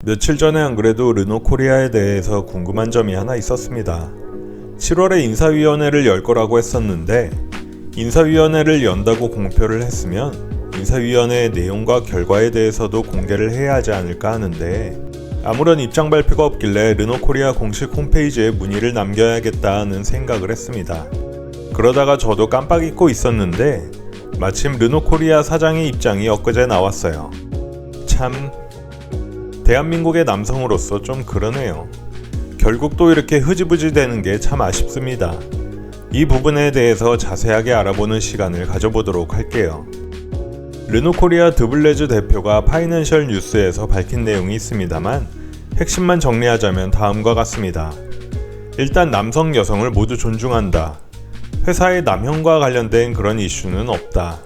며칠 전에 안 그래도 르노코리아에 대해서 궁금한 점이 하나 있었습니다. 7월에 인사위원회를 열 거라고 했었는데 인사위원회를 연다고 공표를 했으면 인사위원회의 내용과 결과에 대해서도 공개를 해야 하지 않을까 하는데 아무런 입장 발표가 없길래 르노코리아 공식 홈페이지에 문의를 남겨야겠다는 생각을 했습니다. 그러다가 저도 깜빡 잊고 있었는데 마침 르노코리아 사장의 입장이 엊그제 나왔어요. 참 대한민국의 남성으로서 좀 그러네요. 결국 또 이렇게 흐지부지 되는 게 참 아쉽습니다. 이 부분에 대해서 자세하게 알아보는 시간을 가져보도록 할게요. 르노코리아 드블레즈 대표가 파이낸셜 뉴스에서 밝힌 내용이 있습니다만 핵심만 정리하자면 다음과 같습니다. 일단 남성 여성을 모두 존중한다. 회사의 남형과 관련된 그런 이슈는 없다.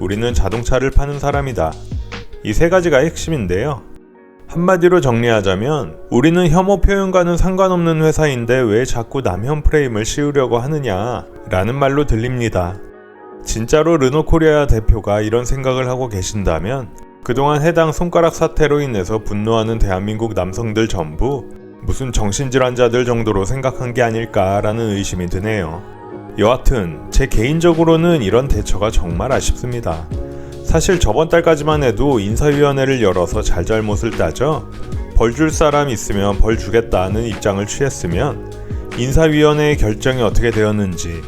우리는 자동차를 파는 사람이다. 이 세 가지가 핵심인데요. 한마디로 정리하자면 우리는 혐오 표현과는 상관없는 회사인데 왜 자꾸 남혐 프레임을 씌우려고 하느냐 라는 말로 들립니다. 진짜로 르노코리아 대표가 이런 생각을 하고 계신다면 그동안 해당 손가락 사태로 인해서 분노하는 대한민국 남성들 전부 무슨 정신질환자들 정도로 생각한 게 아닐까라는 의심이 드네요. 여하튼 제 개인적으로는 이런 대처가 정말 아쉽습니다. 사실 저번 달까지만 해도 인사위원회를 열어서 잘잘못을 따져 벌 줄 사람 있으면 벌 주겠다는 입장을 취했으면 인사위원회의 결정이 어떻게 되었는지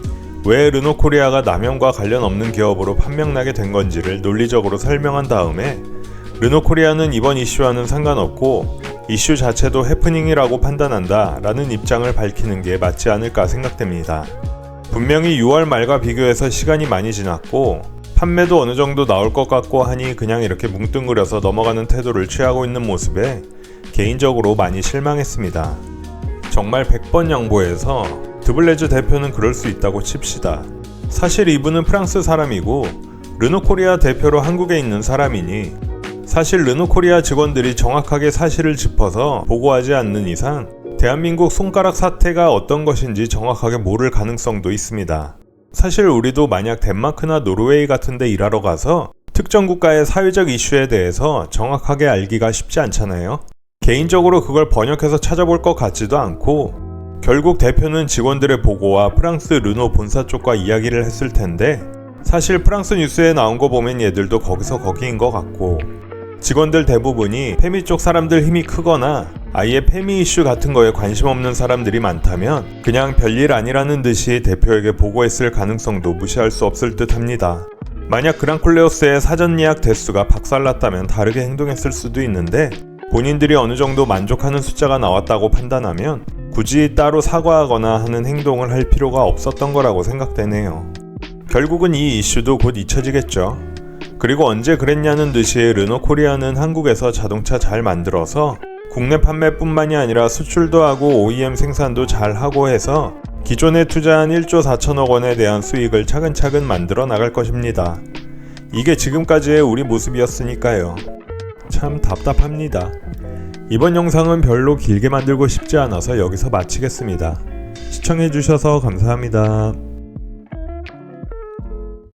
왜 르노코리아가 남용과 관련 없는 기업으로 판명나게 된 건지를 논리적으로 설명한 다음에 르노코리아는 이번 이슈와는 상관없고 이슈 자체도 해프닝이라고 판단한다 라는 입장을 밝히는 게 맞지 않을까 생각됩니다. 분명히 6월 말과 비교해서 시간이 많이 지났고 판매도 어느 정도 나올 것 같고 하니 그냥 이렇게 뭉뚱그려서 넘어가는 태도를 취하고 있는 모습에 개인적으로 많이 실망했습니다. 정말 100번 양보해서 드블레즈 대표는 그럴 수 있다고 칩시다. 사실 이분은 프랑스 사람이고 르노코리아 대표로 한국에 있는 사람이니 사실 르노코리아 직원들이 정확하게 사실을 짚어서 보고하지 않는 이상 대한민국 손가락 사태가 어떤 것인지 정확하게 모를 가능성도 있습니다. 사실 우리도 만약 덴마크나 노르웨이 같은 데 일하러 가서 특정 국가의 사회적 이슈에 대해서 정확하게 알기가 쉽지 않잖아요. 개인적으로 그걸 번역해서 찾아볼 것 같지도 않고 결국 대표는 직원들의 보고와 프랑스 르노 본사 쪽과 이야기를 했을 텐데 사실 프랑스 뉴스에 나온 거 보면 얘들도 거기서 거기인 것 같고 직원들 대부분이 페미 쪽 사람들 힘이 크거나 아예 페미 이슈 같은 거에 관심 없는 사람들이 많다면 그냥 별일 아니라는 듯이 대표에게 보고했을 가능성도 무시할 수 없을 듯 합니다. 만약 그랑콜레오스의 사전 예약 대수가 박살났다면 다르게 행동했을 수도 있는데 본인들이 어느 정도 만족하는 숫자가 나왔다고 판단하면 굳이 따로 사과하거나 하는 행동을 할 필요가 없었던 거라고 생각되네요. 결국은 이 이슈도 곧 잊혀지겠죠. 그리고 언제 그랬냐는 듯이 르노코리아는 한국에서 자동차 잘 만들어서 국내 판매뿐만이 아니라 수출도 하고 OEM 생산도 잘 하고 해서 기존에 투자한 1조 4천억 원에 대한 수익을 차근차근 만들어 나갈 것입니다. 이게 지금까지의 우리 모습이었으니까요. 참 답답합니다. 이번 영상은 별로 길게 만들고 싶지 않아서 여기서 마치겠습니다. 시청해주셔서 감사합니다.